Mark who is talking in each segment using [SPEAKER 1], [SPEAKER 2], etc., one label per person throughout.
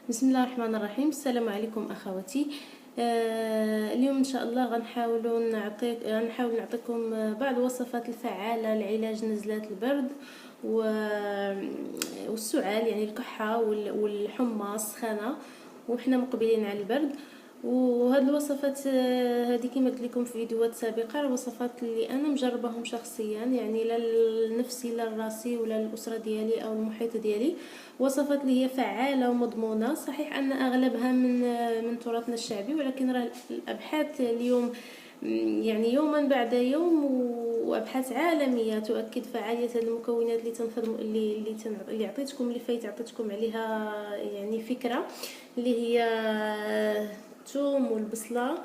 [SPEAKER 1] بسم الله الرحمن الرحيم. السلام عليكم اخواتي. اليوم ان شاء الله غنحاول نعطيكم بعض الوصفات الفعاله لعلاج نزلات البرد والسعال، يعني الكحه والحمى السخانه وحنا مقبلين على البرد. وهاد الوصفات هذه كما قلت لكم في فيديوهات سابقه، الوصفات اللي انا مجرباهم شخصيا، يعني لا لنفسي لا لراسي ولا للاسره ديالي او المحيط ديالي. وصفات اللي هي فعاله ومضمونه. صحيح ان اغلبها من تراثنا الشعبي، ولكن راه الابحاث اليوم يعني يوما بعد يوم وابحاث عالميه تؤكد فعاليه هذه المكونات اللي تنخدم اللي عطيتكم اللي فايت عطيتكم عليها يعني فكره، اللي هي الثوم والبصله.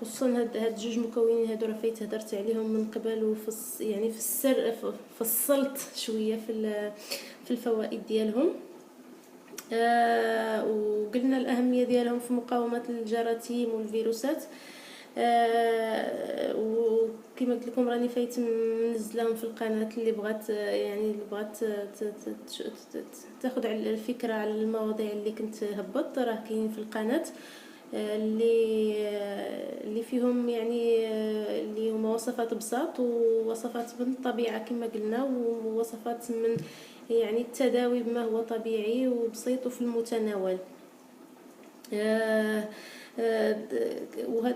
[SPEAKER 1] خصوصا هاد جوج مكونين هادو راه فايت هضرت عليهم من قبل، يعني في السر فصلت شويه في الفوائد ديالهم. وقلنا الأهمية ديالهم في مقاومة الجراثيم والفيروسات. وكما قلت لكم راني فايت منزلهم في القناه، اللي بغات تاخذ على الفكره على المواضيع اللي كنت هبطت، راه كاين في القناه اللي فيهم يعني اللي هما وصفات بساط ووصفات من الطبيعه كما قلنا، ووصفات من يعني التداوي بما هو طبيعي وبسيط وفي المتناول.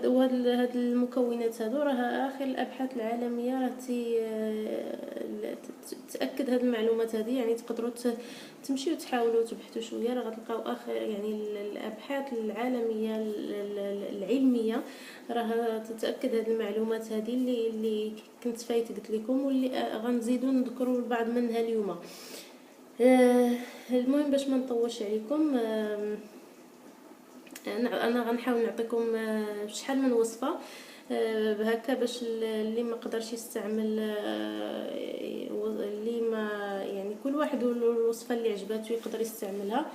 [SPEAKER 1] وهاد المكونات هادو راه اخر الابحاث العالميه راه تاكد هاد المعلومات هذه، يعني تقدروا تمشيو تحاولوا تبحثوا شويه، راه غتلقاو اخر يعني الابحاث العالميه العلميه راه تتاكد هاد المعلومات هذه اللي كنت فايت قلت لكم، واللي غنزيدوا نذكروا بعض منها اليوم. المهم باش ما نطولش عليكم، انا غنحاول نعطيكم شحال من وصفه هكا باش اللي ما قدرش يستعمل، اللي ما يعني كل واحد والوصفه اللي عجباتو يقدر يستعملها،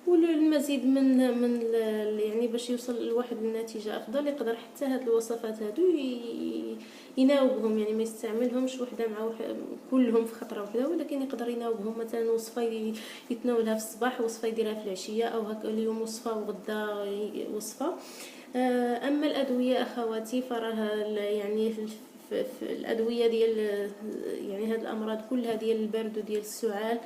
[SPEAKER 1] والمزيد من يعني باش يوصل الواحد لنتيجه افضل يقدر حتى هاد الوصفات هادو يناوبهم، يعني ما يستعملهمش وحده مع كلهم في خطره واحده، ولكن يقدر يناوبهم. مثلا وصفه يتناولها في الصباح، وصفه يديرها في العشيه، او هكا اليوم وصفه وغدا وصفه. اما الادويه اخواتي فراه يعني في الادويه ديال يعني هاد الامراض كلها ديال البرد وديال السعال،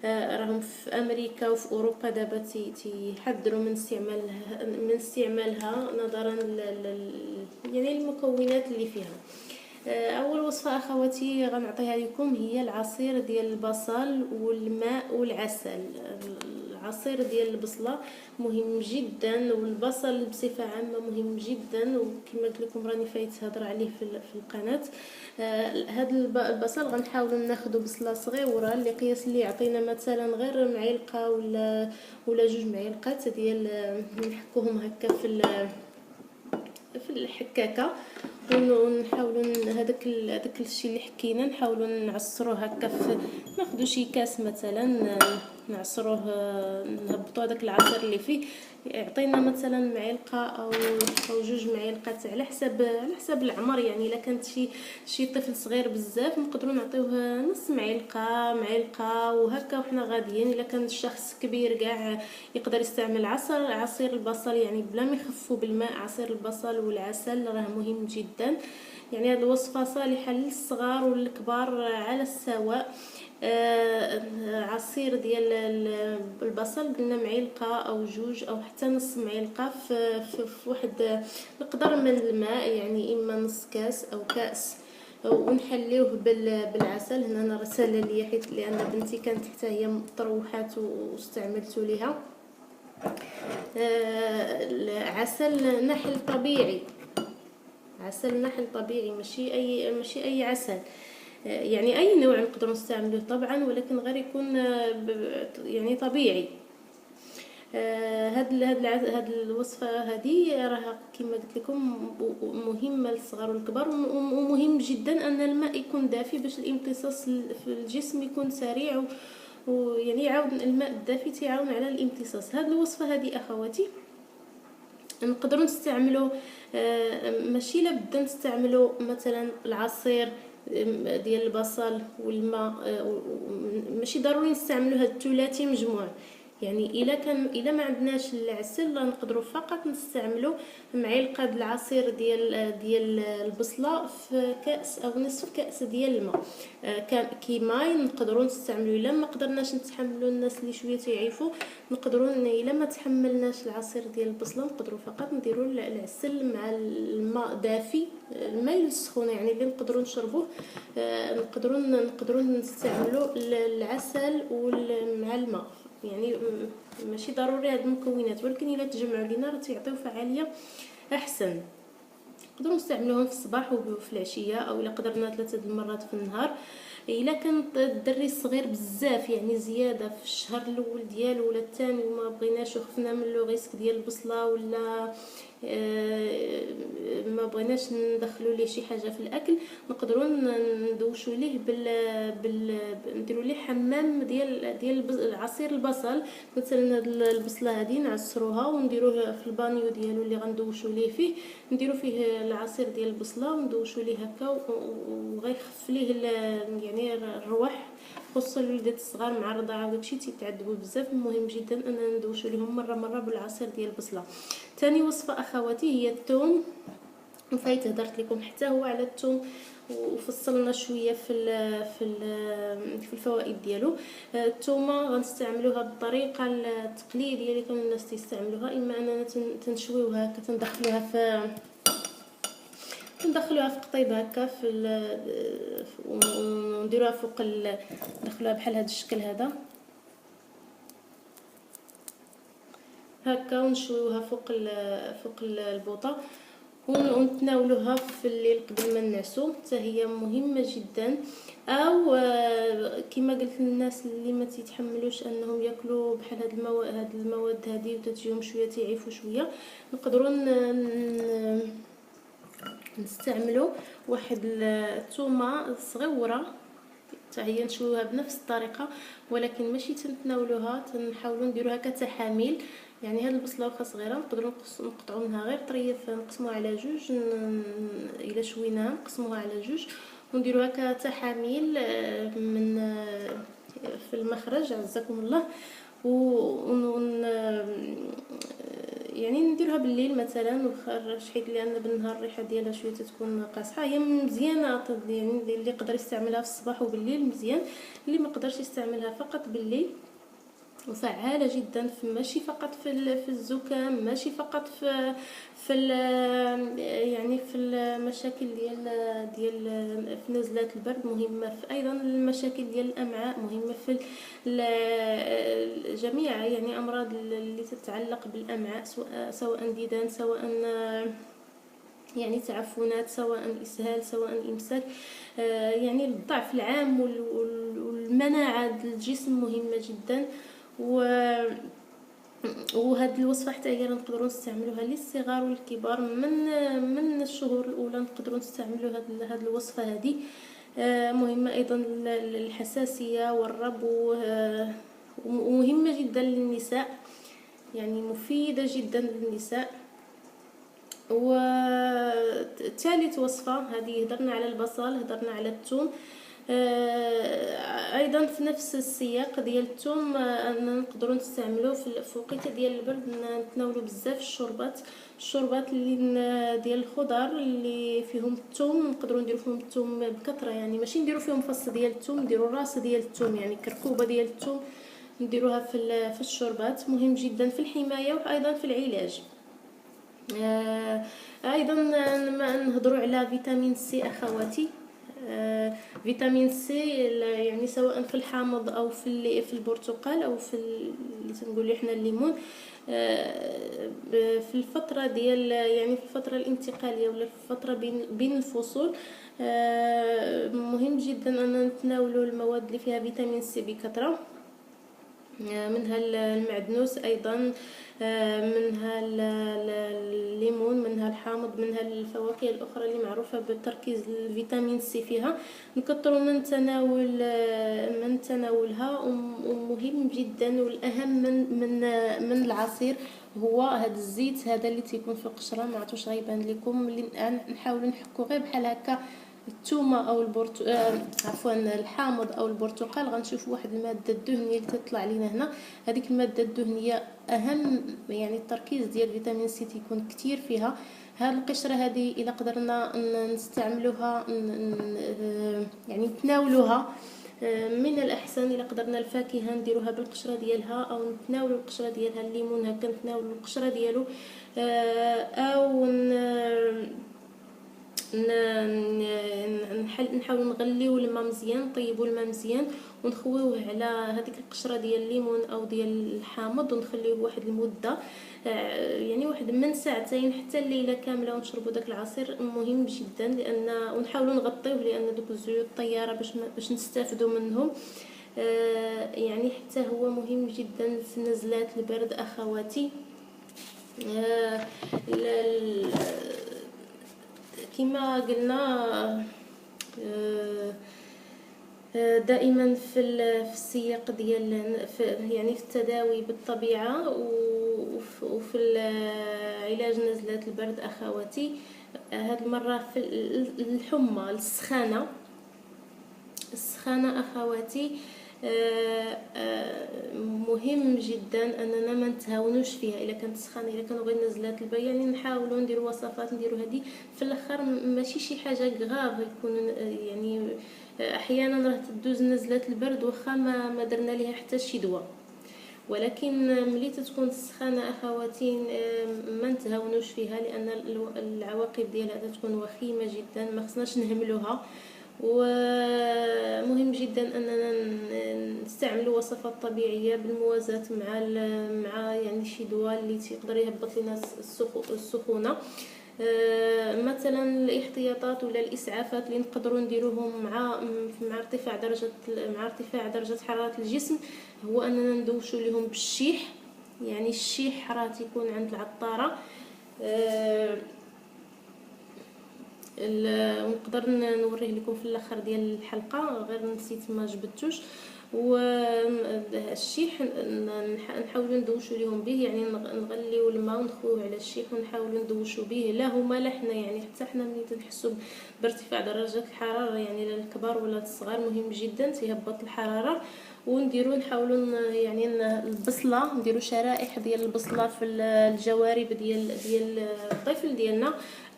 [SPEAKER 1] راهم في امريكا وفي اوروبا دابا تيحذروا من استعمالها نظرا يعني المكونات اللي فيها. اول وصفه اخواتي غنعطيها لكم هي العصير ديال البصل والماء والعسل. العصير ديال البصله مهم جدا، والبصل بصفه عامه مهم جدا، وكما قلت لكم راني فايت هضر عليه في القناه. هذا البصل غنحاولوا ناخذوا بصله صغيره اللي قياس اللي يعطينا مثلا غير معلقه ولا جوج معالق ديال، نحكوهم هكا في الحكاكه، ونحاولوا هذاك الشيء اللي حكينا نحاولوا نعصروه هكا ناخذوا شي كاس مثلا نعصروه، نهبطوا هذاك العصير اللي فيه يعطينا مثلا معلقه او جوج معالق على حسب العمر. يعني الا كانت شي طفل صغير بزاف نقدروا نعطيوه نص معلقه وهكا وحنا غاديين. الا كان الشخص كبير كاع يقدر يستعمل عصير البصل، يعني بلا ما يخفوا بالماء. عصير البصل والعسل راه مهم جدا، يعني هذه الوصفه صالحه للصغار والكبار على السواء. عصير ديال البصل قلنا معلقه او جوج او حتى نص معلقه في واحد مقدار من الماء، يعني اما نص كاس او كاس، ونحليوه بالعسل. هنا انا رساله ليا حيت لان بنتي كانت حتى هي مطروحات واستعملته ليها. عسل نحل طبيعي، عسل نحل طبيعي، ماشي اي عسل، يعني اي نوع نقدر نستعمله طبعا، ولكن غير يكون يعني طبيعي. هاد الوصفه هذه راه كما قلت لكم مهمه للصغار والكبار، ومهم جدا ان الماء يكون دافي باش الامتصاص في الجسم يكون سريع، ويعني يعاون الماء الدافي تيعاون على الامتصاص. هاد الوصفه هذه اخواتي نقدروا نستعملوا، ماشي لابد نستعملوا مثلا العصير ديال البصل والماء، ماشي ضروري نستعملوا هاد الثلاثي مجموع، يعني الا ما عندناش العسل نقدروا فقط نستعملوا معلقه د العصير ديال البصله في كاس او نصف كاس ديال الماء. كي ماي نقدروا نستعملوا. الا ما قدرناش نتحملوا الناس اللي شويه تيعيفوا نقدروا الا ما تحملناش العصير ديال البصله نقدروا فقط نديروا العسل مع الماء دافي، الماء السخون يعني اللي نقدروا نشربوه. نقدروا نستعملوا العسل مع الماء، يعني ماشي ضروري هاد المكونات، ولكن الا تجمعوا لينا راه تيعطيو فعاليه احسن. نقدروا نستعملوهم في الصباح وفي العشيه، او الا قدرنا 3 المرات في النهار. الا كان الدري صغير بزاف يعني زياده في الشهر الاول ديالو ولا الثاني وما بغيناش وخفنا من لو ريسك ديال البصله ولا ما بغيناش ندخلوا ليه شي حاجه في الاكل، نقدروا ندوشوا ليه نديروا ليه حمام ديال عصير البصل. مثلا هاد البصله هذه نعصروها ونديروه في البانيو ديالو اللي غندوشوا ليه فيه، نديروا فيه العصير ديال البصله وندوشوا ليه هكا وغيخف ليه يعني الروح، خصوصا الوليدات الصغار مع الرضاعه وداكشي تيتعذبوا بزاف. مهم جدا اننا ندوشوا لهم مره بالعصير ديال البصله. ثاني وصفه اخواتي هي الثوم. فايت هضرت لكم حتى هو على الثوم وفصلنا شويه في الفوائد ديالو. الثومه غنستعملوها بالطريقه التقليديه اللي كانوا الناس تستعملوها، اما اننا تنشويوها ندخلوها في قطيب هكا ونديروها فوق ندخلوها بحال هذا الشكل هذا هكا ونشويوها فوق البوطه ونتناولوها في الليل قبل ما ننعسو، حتى هي مهمه جدا. او كما قلت للناس اللي ما تيتحملوش انهم ياكلوا بحال هاد المواد هذه وتجيهم شويه تعيفوا شويه، نقدروا نستعملوا واحد الثومه صغيره حتى هي نشويوها بنفس الطريقه، ولكن ماشي تنتناولوها، تنحاولوا نديروها كتحاميل. يعني هاد البصله واخا صغيره نقدروا نقطعوا منها غير طريف، نقسموها على جوج، الا شويناها نقسموها على جوج ونديروها كتحاميل من في المخرج عزكم الله. يعني نديرها بالليل مثلا وخرج، حيت لان بالنهار الريحه ديالها شويه تكون قاصحه. هي مزيانه يعني اللي يقدر يستعملها في الصباح وبالليل مزيان، اللي ما قدرش يستعملها فقط بالليل وفعاله جدا ماشي فقط في الزكام، ماشي فقط في يعني في المشاكل في نزلات البرد، مهمه في ايضا المشاكل ديال الامعاء، مهمه في جميع يعني امراض اللي تتعلق بالامعاء، سواء ديدان، سواء يعني تعفنات، سواء اسهال، سواء امساك، يعني الضعف العام والمناعه الجسم مهمه جدا. وهاد الوصفه حتى هي نقدروا نستعملوها للصغار والكبار من الشهور الاولى، نقدروا نستعملوا هاد الوصفه هذه. مهمه ايضا الحساسيه والربو، ومهمه جدا للنساء، يعني مفيده جدا للنساء. وثالث وصفه هذه هضرنا على البصل، هضرنا على الثوم. ايضا في نفس السياق ديال الثوم نقدروا نستعملوه في وقيته ديال البرد، نتناولوا بزاف الشوربات اللي ديال الخضر اللي فيهم الثوم، نقدروا نديروا فيهم الثوم بكثره، يعني ماشي نديروا فيهم فص ديال الثوم، نديروا راس ديال الثوم يعني كركوبه ديال الثوم نديروها في الشوربات، مهم جدا في الحمايه وايضا في العلاج. ايضا نهضروا على فيتامين سي اخواتي. فيتامين سي يعني سواء في الحامض او في البرتقال او في اللي تنقولوا احنا الليمون، في الفتره ديال يعني في الفتره الانتقاليه ولا في الفتره بين الفصول، مهم جدا ان نتناولوا المواد اللي فيها فيتامين سي بكثره، منها المعدنوس ايضا، منها الليمون، منها الحامض، منها الفواكه الاخرى اللي معروفه بتركيز الفيتامين سي فيها، نكثروا من تناولها. ومهم جدا والاهم من العصير هو هذا الزيت هذا اللي تيكون في القشره، ما عرفتش غيبان لكم، اللي نحاولوا نحكوا غير بحال هكا الثومه او عفوا الحامض او البرتقال، غنشوفوا واحد الماده الدهنيه اللي تطلع لينا هنا. هذيك الماده الدهنيه اهم، يعني التركيز ديال فيتامين سي تيكون كتير فيها. هاد القشره هذه الا قدرنا نستعملوها يعني نتناولوها، من الاحسن الا قدرنا الفاكهه نديروها بالقشره ديالها، او نتناولوا القشره ديالها، الليمون هكا نتناولوا القشره ديالو، او نحاولوا نغليو الماء مزيان، نطيبوا الماء مزيان ونخويوه على هذيك القشره ديال الليمون او ديال الحامض، ونخليوه واحد المده، يعني واحد من ساعتين حتى الليله كامله، ونشربوا داك العصير مهم جدا. ونحاولوا نغطيوه، لان دوك الزيوت الطياره باش نستافدوا منهم. يعني حتى هو مهم جدا في نزلات البرد اخواتي. كما قلنا دائما في السياق ديال يعني في التداوي بالطبيعه وفي علاج نزلات البرد اخواتي. هاد المره في الحمى السخانه اخواتي، مهم جدا اننا ما نتهاونوش فيها. الا كانت سخانه، الا كانوا غير نزلات البرد، يعني نحاولوا نديروا وصفات، نديروا هذه في الاخر ماشي شي حاجه غاف يكون، يعني احيانا راه تدوز نزلات البرد واخا ما درنا ليها حتى شي دواء. ولكن ملي تكون السخانه اخواتي ما نتهاونوش فيها، لان العواقب ديالها تكون وخيمه جدا، ما خصناش نهملوها. ومهم جدا اننا نستعملوا وصفات طبيعيه بالموازاه مع يعني شي دواء اللي تقدر يهبط لنا السخونه. مثلا الاحتياطات ولا الاسعافات اللي نقدروا نديروهم مع ارتفاع درجه حراره الجسم، هو اننا ندوشوا لهم بالشيح. يعني الشيح راه تيكون عند العطاره، ونقدر نوريه لكم في الاخر ديال الحلقه، غير نسيت ما جبدتوش. والشيح نحاولوا ندوشوا لهم به، يعني نغليو الماء ونخويه على الشيح ونحاولوا ندوشوا به، لا هما لا حنا. يعني حتى حنا ملي تنحسوا بارتفاع درجه الحراره، يعني للكبار ولا الصغار، مهم جدا تيهبط الحراره. نحاولوا يعني البصله، نديروا شرائح ديال البصله في الجوارب ديال الطفل ديالنا،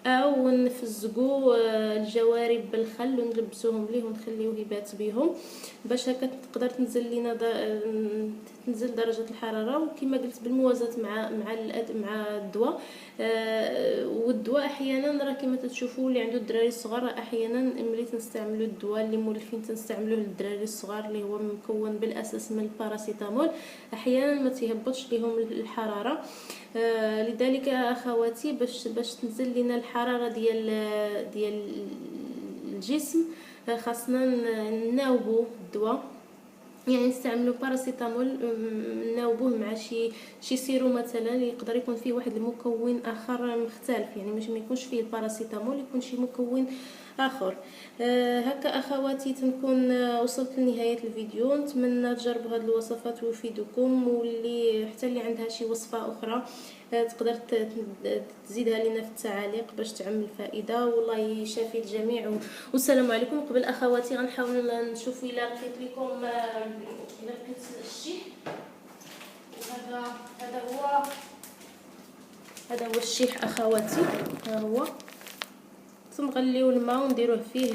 [SPEAKER 1] او نفزقوا الجوارب بالخل ونلبسوهم ليه ونخليوه يبات بهم، باش هكا تقدر تنزل درجه الحراره. وكما قلت بالموازاه مع الدواء. والدواء احيانا راه كما تشوفوا اللي عنده الدراري الصغار، احيانا ملي تنستعملوا الدواء اللي مولفين تنستعملوه للدراري الصغار، اللي هو مكون بالاساس من الباراسيتامول، احيانا ما تيهبطش لهم الحراره. لذلك اخواتي، باش تنزل لنا الحراره ديال الجسم، خاصنا نناوبوا الدواء. يعني نستعملوا باراسيتامول، نناوبوه مع شي سيرو مثلا، يقدر يكون فيه واحد المكون اخر مختلف، يعني مش ما يكونش فيه الباراسيتامول، يكون شي مكون اخر. هكا اخواتي تنكون وصلت لنهايه الفيديو. نتمنى تجربوا هذه الوصفات ويفيدكم، واللي حتى اللي عندها شي وصفه اخرى تقدر تزيدها لنا في التعاليق باش تعمل فائده. والله يشافي الجميع، والسلام عليكم. قبل اخواتي غنحاول نشوف الا لقيت لكم الا لقيت الشيح. هذا هو الشيح اخواتي، ها هو. نغليو الماء ونديروه فيه،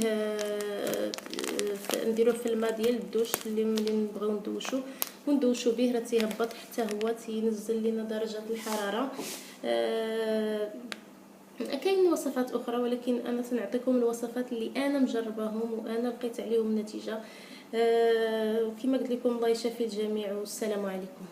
[SPEAKER 1] نديروه في الماء ديال الدوش اللي نبغيو ندوشو به، راه تيهبط حتى هو تينزل لنا درجه الحراره. كاين وصفات اخرى، ولكن انا سنعطيكم الوصفات اللي انا مجرباهم وانا لقيت عليهم نتيجه. وكما قلت لكم الله يشافي الجميع، والسلام عليكم.